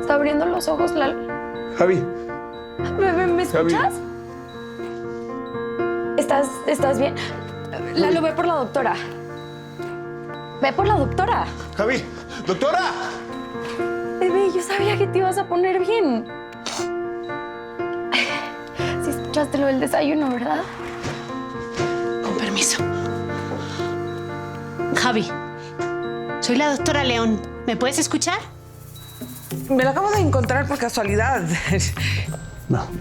Está abriendo los ojos, Lalo. Javi. ¿Me escuchas? ¿Estás bien? Lalo, ve por la doctora. Ve por la doctora. Javi. ¡Doctora! Bebé, yo sabía que te ibas a poner bien. Sí escuchaste lo del desayuno, ¿verdad? Con permiso. Javi, soy la doctora León. ¿Me puedes escuchar? Me la acabo de encontrar por casualidad.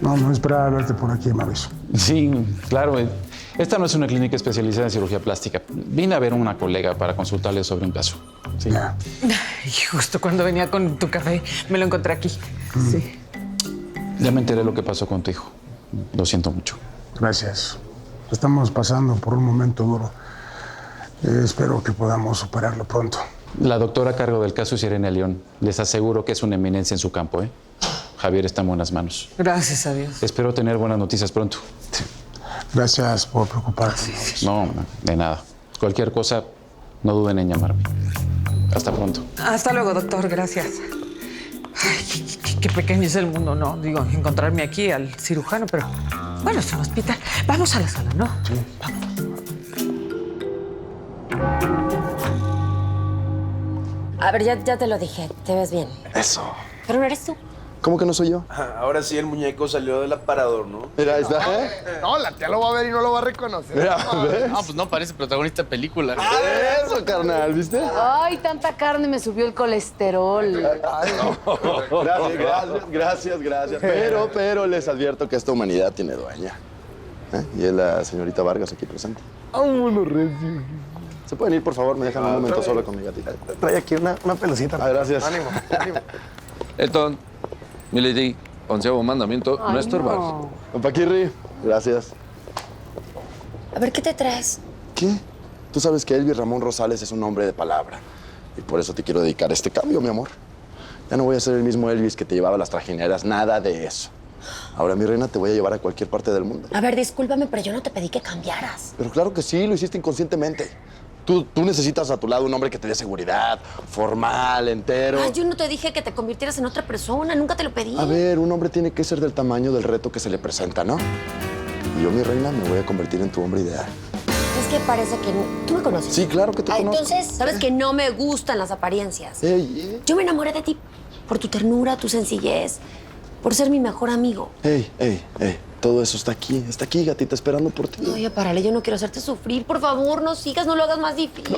No esperaba verte por aquí, Mauricio. Sí, claro. Esta no es una clínica especializada en cirugía plástica. Vine a ver a una colega para consultarle sobre un caso. Sí. Ya. Y justo cuando venía con tu café, me lo encontré aquí. Sí. Ya me enteré lo que pasó con tu hijo. Lo siento mucho. Gracias. Estamos pasando por un momento duro. Espero que podamos superarlo pronto. La doctora a cargo del caso es Irene León. Les aseguro que es una eminencia en su campo, ¿eh? Javier está en buenas manos. Gracias a Dios. Espero tener buenas noticias pronto. Sí. Gracias por preocuparte. No, de nada. Cualquier cosa, no duden en llamarme. Hasta pronto. Hasta luego, doctor. Gracias. Ay, qué pequeño es el mundo, ¿no? Digo, encontrarme aquí al cirujano, pero bueno, es un hospital. Vamos a la sala, ¿no? Sí. Vamos. A ver, ya te lo dije. Te ves bien. Eso. Pero no eres tú. ¿Cómo que no soy yo? Ahora sí el muñeco salió del aparador, ¿no? Mira, ahí está. No, la tía lo va a ver y no lo va a reconocer. Mira, ¿ves? No, pues no parece protagonista de película. Eso, carnal, ¿viste? Ay, tanta carne me subió el colesterol. Gracias. Pero les advierto que esta humanidad tiene dueña. Y es la señorita Vargas aquí presente. Vámonos, recio. ¿Se pueden ir, por favor? Me dejan un momento solo con mi gatita. Trae aquí una pelucita. Gracias. Ánimo. Elton, Milady, 11º mandamiento, no estorbar. Paquirri, gracias. A ver, ¿qué te traes? ¿Qué? Tú sabes que Elvis Ramón Rosales es un hombre de palabra. Y por eso te quiero dedicar este cambio, mi amor. Ya no voy a ser el mismo Elvis que te llevaba a las trajineras, nada de eso. Ahora, mi reina, te voy a llevar a cualquier parte del mundo. A ver, discúlpame, pero yo no te pedí que cambiaras. Pero claro que sí, lo hiciste inconscientemente. Tú necesitas a tu lado un hombre que te dé seguridad, formal, entero. Ay, yo no te dije que te convirtieras en otra persona, nunca te lo pedí. A ver, un hombre tiene que ser del tamaño del reto que se le presenta, ¿no? Y yo, mi reina, me voy a convertir en tu hombre ideal. Es que parece que tú me conoces. Sí, claro que te conozco. Entonces, sabes que no me gustan las apariencias. Ey. Yo me enamoré de ti por tu ternura, tu sencillez, por ser mi mejor amigo. Ey. Todo eso está aquí, gatita, esperando por ti. No, ya párale, yo no quiero hacerte sufrir. Por favor, no sigas, no lo hagas más difícil. No,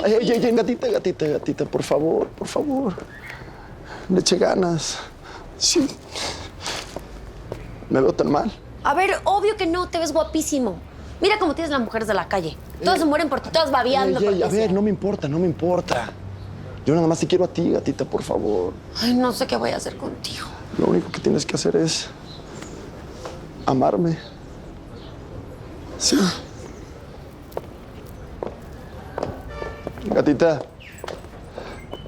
gatita, por favor. Le eche ganas. Sí. ¿Me veo tan mal? A ver, obvio que no, te ves guapísimo. Mira cómo tienes las mujeres de la calle. Todas se mueren por ti, todas babeando por ti. A ver, no me importa. Yo nada más te quiero a ti, gatita, por favor. Ay, no sé qué voy a hacer contigo. Lo único que tienes que hacer es amarme. Sí. Gatita.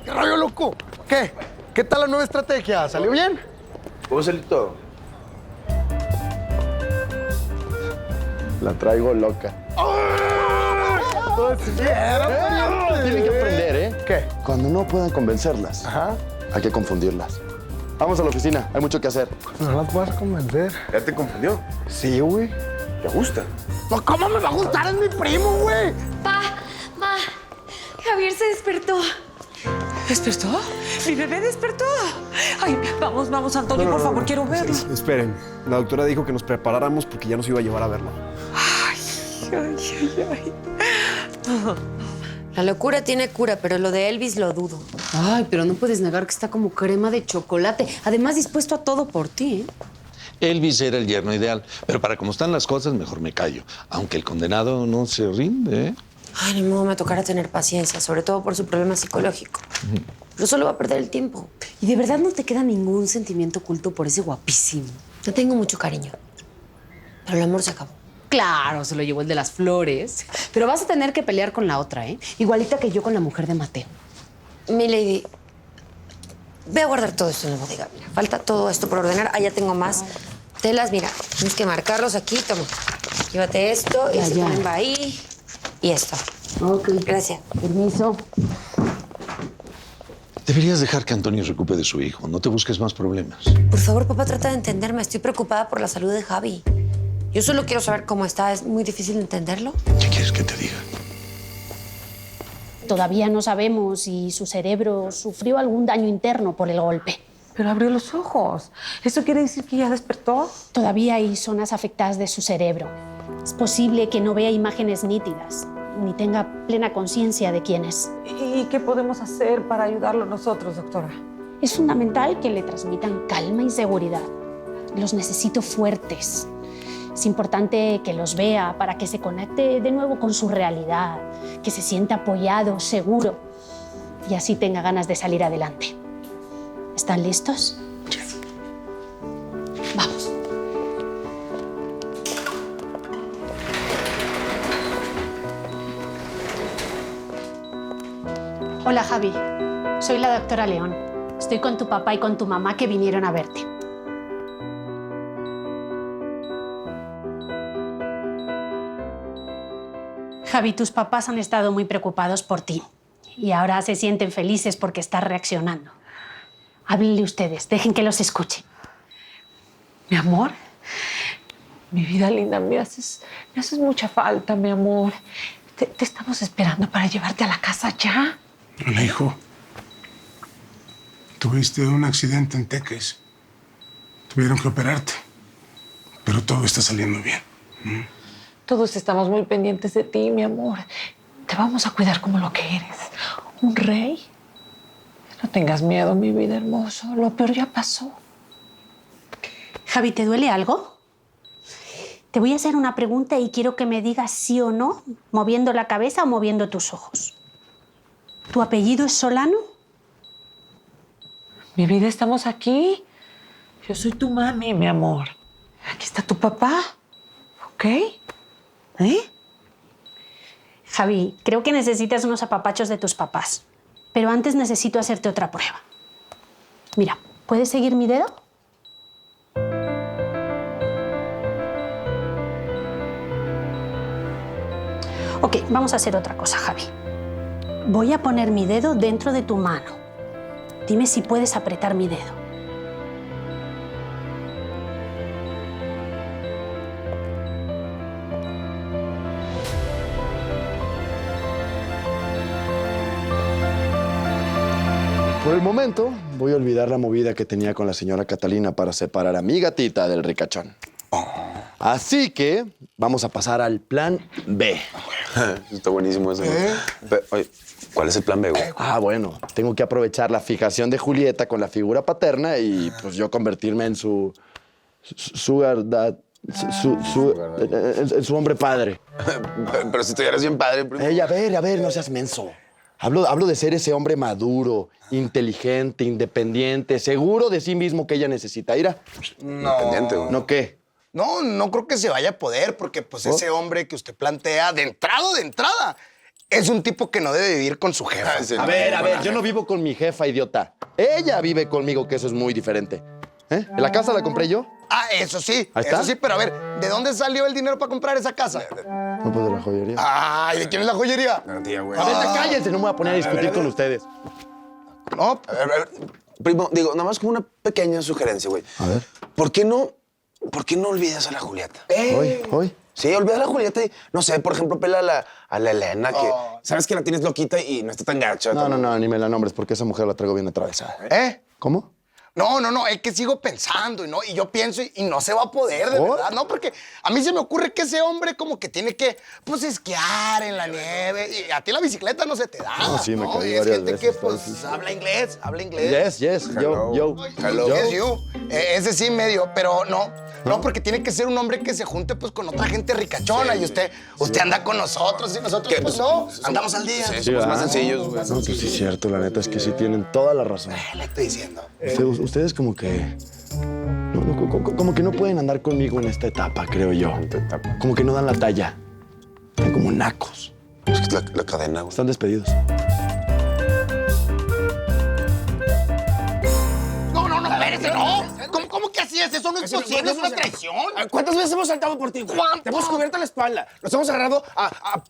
¿Qué rollo, loco? ¿Qué? ¿Qué tal la nueva estrategia? ¿Salió bien? ¿Cómo salió todo? La traigo loca. Tienen que aprender, ¿eh? ¿Qué? Cuando no puedan convencerlas, hay que confundirlas. Vamos a la oficina, hay mucho que hacer. No las vas a convencer. ¿Ya te confundió? Sí, güey. ¿Te gusta? No, ¿cómo me va a gustar? Es mi primo, güey. Ma, Javier se despertó. ¿Despertó? Mi bebé despertó. Ay, vamos, Antonio, por favor, quiero verlo. Esperen, la doctora dijo que nos preparáramos porque ya nos iba a llevar a verlo. Ay. La locura tiene cura, pero lo de Elvis lo dudo. Ay, pero no puedes negar que está como crema de chocolate. Además, dispuesto a todo por ti, ¿eh? Elvis era el yerno ideal, pero para cómo están las cosas, mejor me callo. Aunque el condenado no se rinde, ¿eh? Ay, ni modo me tocará tener paciencia, sobre todo por su problema psicológico. Pero solo va a perder el tiempo. ¿Y de verdad no te queda ningún sentimiento oculto por ese guapísimo? Le tengo mucho cariño, pero el amor se acabó. Claro, se lo llevó el de las flores. Pero vas a tener que pelear con la otra, ¿eh? Igualita que yo con la mujer de Mateo. Milady, ve a guardar todo esto en la bodega. Mira, falta todo esto por ordenar. Allá tengo más telas. Mira, tienes que marcarlos aquí. Toma, llévate esto y se ponen ahí. Y esto. Ok. Gracias. Permiso. Deberías dejar que Antonio se ocupe de su hijo. No te busques más problemas. Por favor, papá, trata de entenderme. Estoy preocupada por la salud de Javi. Yo solo quiero saber cómo está. ¿Es muy difícil entenderlo? ¿Qué quieres que te diga? Todavía no sabemos si su cerebro sufrió algún daño interno por el golpe. Pero abrió los ojos. ¿Eso quiere decir que ya despertó? Todavía hay zonas afectadas de su cerebro. Es posible que no vea imágenes nítidas, ni tenga plena conciencia de quién es. ¿Y qué podemos hacer para ayudarlo nosotros, doctora? Es fundamental que le transmitan calma y seguridad. Los necesito fuertes. Es importante que los vea para que se conecte de nuevo con su realidad, que se sienta apoyado, seguro, y así tenga ganas de salir adelante. ¿Están listos? Vamos. Hola, Javi. Soy la doctora León. Estoy con tu papá y con tu mamá que vinieron a verte. Javi, tus papás han estado muy preocupados por ti y ahora se sienten felices porque estás reaccionando. Háblenle ustedes, dejen que los escuchen. Mi amor, mi vida linda, me haces mucha falta, mi amor. Te estamos esperando para llevarte a la casa ya. Hola, hijo. Tuviste un accidente en Teques. Tuvieron que operarte. Pero todo está saliendo bien. Todos estamos muy pendientes de ti, mi amor. Te vamos a cuidar como lo que eres. Un rey. No tengas miedo, mi vida hermoso. Lo peor ya pasó. Javi, ¿te duele algo? Te voy a hacer una pregunta y quiero que me digas sí o no, moviendo la cabeza o moviendo tus ojos. ¿Tu apellido es Solano? Mi vida, estamos aquí. Yo soy tu mami, mi amor. Aquí está tu papá. ¿Ok? Javi, creo que necesitas unos apapachos de tus papás. Pero antes necesito hacerte otra prueba. Mira, ¿puedes seguir mi dedo? Ok, vamos a hacer otra cosa, Javi. Voy a poner mi dedo dentro de tu mano. Dime si puedes apretar mi dedo. Por el momento, voy a olvidar la movida que tenía con la señora Catalina para separar a mi gatita del ricachón. Así que vamos a pasar al plan B. Está buenísimo eso. Oye, ¿cuál es el plan B, güey? Ah, bueno, tengo que aprovechar la fijación de Julieta con la figura paterna y pues yo convertirme en su sugar dad, en su hombre padre. Pero si tú ya eres bien padre. Ey, a ver, no seas menso. Hablo de ser ese hombre maduro, inteligente, independiente, seguro de sí mismo que ella necesita. Ira. No. Independiente, güey. ¿No qué? No creo que se vaya a poder, porque pues ese hombre que usted plantea de entrada, es un tipo que no debe vivir con su jefa. A ver, yo no vivo con mi jefa, idiota. Ella vive conmigo, que eso es muy diferente. ¿La casa la compré yo? Ah, eso sí. ¿Ahí está? Eso sí, pero a ver, ¿de dónde salió el dinero para comprar esa casa? No, pues de la joyería. Ay, ¿de quién es la joyería? La tía, güey. A ver, cállense, no me voy a poner a discutir con ustedes. No, A ver, primo, digo, nada más como una pequeña sugerencia, güey. A ver. ¿Por qué no olvidas a la Julieta? ¿Hoy? Sí, olvida a la Julieta y, no sé, por ejemplo, pela a la Elena, que sabes que la tienes loquita y no está tan gacha. No, ni me la nombres, porque esa mujer la traigo bien atravesada. ¿Cómo? No, es que sigo pensando y yo pienso y no se va a poder, de verdad, ¿no? Porque a mí se me ocurre que ese hombre como que tiene que, pues, esquiar en la nieve y a ti la bicicleta no se te da. No, sí, me caí Y es varias gente veces, que, pues, habla inglés. Yes, yo. Yes, you. Ese sí medio, pero no, porque tiene que ser un hombre que se junte, pues, con otra gente ricachona y usted anda con nosotros y nosotros, pues, no, andamos al día. Sí, somos más sencillos, güey. No, pues sí es cierto, la neta es que sí tienen toda la razón. Le estoy diciendo. Ustedes como que... como que no pueden andar conmigo en esta etapa, creo yo. Como que no dan la talla. Están como nacos. Es que la cadena, güey. Están despedidos. No, espérese, no. ¿Cómo que así calles, eso no es posible, es una traición. ¿Cuántas veces hemos saltado por ti, güey? ¿Cuánto? Te hemos cubierto la espalda. Nos hemos agarrado a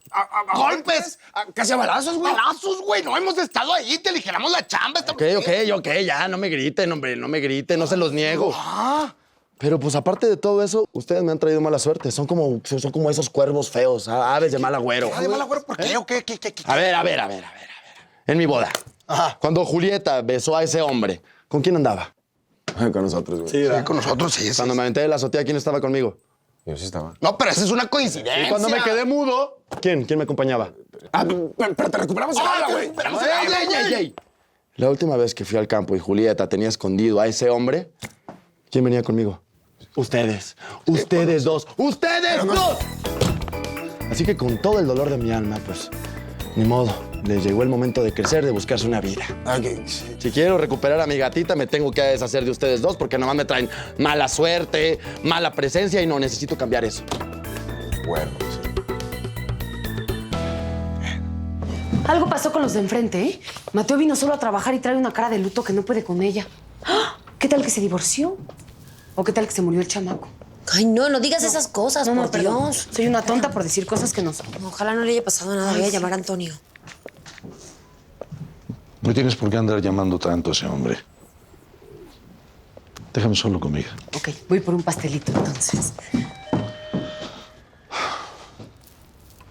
golpes. Casi a balazos, güey. Balazos, güey, no hemos estado ahí, te aligeramos la chamba. Ok, ya, no me griten, hombre, no me griten, no se los niego. Ah. Pero pues aparte de todo eso, ustedes me han traído mala suerte. Son como esos cuervos feos, aves de mal agüero. ¿De mal agüero por qué? ¿O qué? A ver. En mi boda, cuando Julieta besó a ese hombre, ¿con quién andaba? Con nosotros, güey. Sí, con nosotros, sí. Cuando me aventé de la azotea, ¿quién estaba conmigo? Yo sí estaba. No, pero esa es una coincidencia. Y cuando me quedé mudo, ¿quién me acompañaba? Pero te recuperamos el habla, güey. ¡Ey! La última vez que fui al campo y Julieta tenía escondido a ese hombre, ¿quién venía conmigo? Ustedes dos. Así que con todo el dolor de mi alma, pues, ni modo. Les llegó el momento de crecer, de buscarse una vida. Si quiero recuperar a mi gatita, me tengo que deshacer de ustedes dos porque nomás me traen mala suerte, mala presencia y no necesito cambiar eso. Bueno, Algo pasó con los de enfrente, ¿eh? Mateo vino solo a trabajar y trae una cara de luto que no puede con ella. ¡Ah! ¿Qué tal que se divorció? ¿O qué tal que se murió el chamaco? Ay, no digas esas cosas, por perdón. Dios. Soy una tonta por decir cosas que no son. Ojalá no le haya pasado nada. Voy a llamar a Antonio. No tienes por qué andar llamando tanto a ese hombre. Déjame solo conmigo. Ok, voy por un pastelito entonces.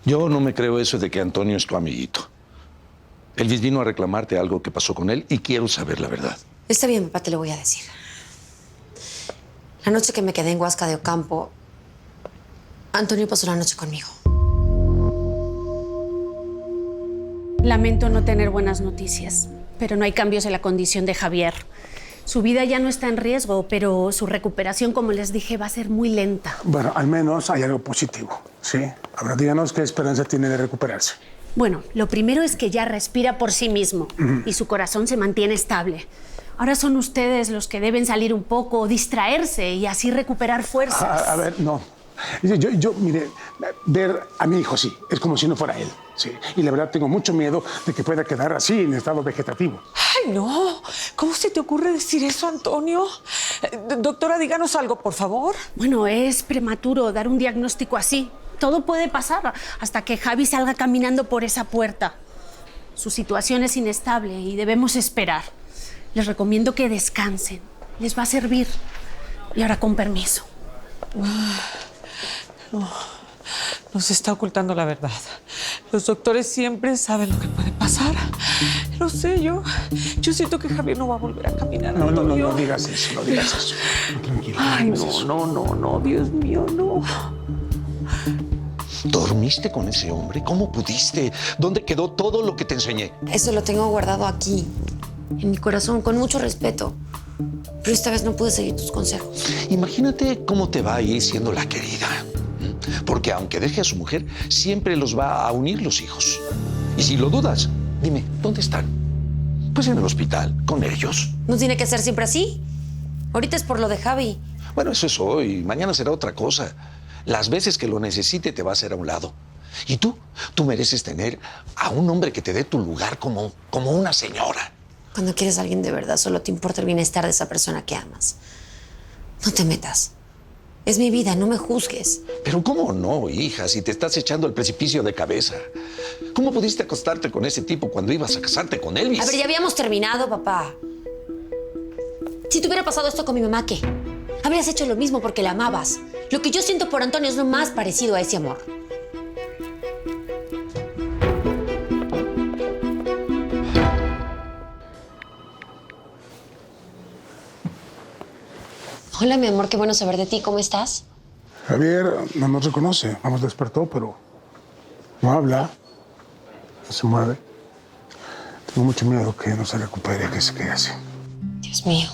Yo no me creo eso de que Antonio es tu amiguito. Elvis vino a reclamarte algo que pasó con él y quiero saber la verdad. Está bien, papá, te lo voy a decir. La noche que me quedé en Huasca de Ocampo, Antonio pasó la noche conmigo. Lamento no tener buenas noticias, pero no hay cambios en la condición de Javier. Su vida ya no está en riesgo, pero su recuperación, como les dije, va a ser muy lenta. Bueno, al menos hay algo positivo, ¿sí? Ahora díganos qué esperanza tiene de recuperarse. Bueno, lo primero es que ya respira por sí mismo y su corazón se mantiene estable. Ahora son ustedes los que deben salir un poco, distraerse y así recuperar fuerzas. A ver, no. Mire, ver a mi hijo, sí, es como si no fuera él, sí. Y la verdad tengo mucho miedo de que pueda quedar así, en estado vegetativo. Ay, no. ¿Cómo se te ocurre decir eso, Antonio? Doctora, díganos algo, por favor. Bueno, es prematuro dar un diagnóstico así. Todo puede pasar hasta que Javi salga caminando por esa puerta. Su situación es inestable y debemos esperar. Les recomiendo que descansen. Les va a servir. Y ahora, con permiso. No, nos está ocultando la verdad. Los doctores siempre saben lo que puede pasar. Lo sé, yo siento que Javier no va a volver a caminar. No digas eso, no digas eso. Tranquilo. Ay, no, Dios mío, no. ¿Dormiste con ese hombre? ¿Cómo pudiste? ¿Dónde quedó todo lo que te enseñé? Eso lo tengo guardado aquí, en mi corazón, con mucho respeto. Pero esta vez no pude seguir tus consejos. Imagínate cómo te va a ir siendo la querida. Porque aunque deje a su mujer, siempre los va a unir los hijos. Y si lo dudas, dime, ¿dónde están? Pues en el hospital, con ellos. ¿No tiene que ser siempre así? Ahorita es por lo de Javi. Bueno, eso es hoy. Mañana será otra cosa. Las veces que lo necesite te va a hacer a un lado. Y tú mereces tener a un hombre que te dé tu lugar como una señora. Cuando quieres a alguien de verdad, solo te importa el bienestar de esa persona que amas. No te metas. Es mi vida, no me juzgues. Pero ¿cómo no, hija, si te estás echando al precipicio de cabeza? ¿Cómo pudiste acostarte con ese tipo cuando ibas a casarte con Elvis? A ver, ya habíamos terminado, papá. Si te hubiera pasado esto con mi mamá, ¿qué? Habrías hecho lo mismo porque la amabas. Lo que yo siento por Antonio es lo más parecido a ese amor. Hola, mi amor, qué bueno saber de ti. ¿Cómo estás? Javier no nos reconoce. Vamos, despertó, pero no habla, no se mueve. Tengo mucho miedo que no se recupere, que se quede así. Dios mío.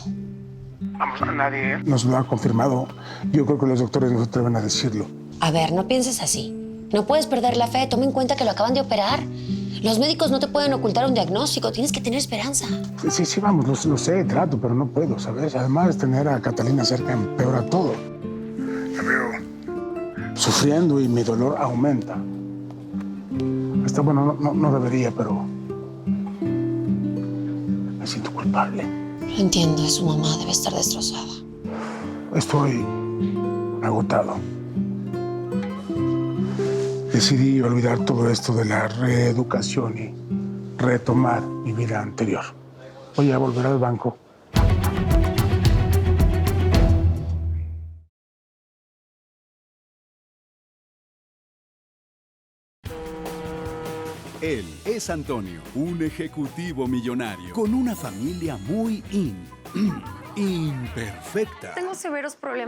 Vamos, nadie nos lo ha confirmado. Yo creo que los doctores no se atreven a decirlo. A ver, no pienses así. No puedes perder la fe. Toma en cuenta que lo acaban de operar. Los médicos no te pueden ocultar un diagnóstico. Tienes que tener esperanza. Sí, vamos, lo sé, trato, pero no puedo, ¿sabes? Además, tener a Catalina cerca empeora todo. La veo sufriendo y mi dolor aumenta. Hasta, bueno, no debería, pero me siento culpable. Lo entiendo, su mamá debe estar destrozada. Estoy agotado. Decidí olvidar todo esto de la reeducación y retomar mi vida anterior. Voy a volver al banco. Él es Antonio, un ejecutivo millonario con una familia muy imperfecta. Tengo severos problemas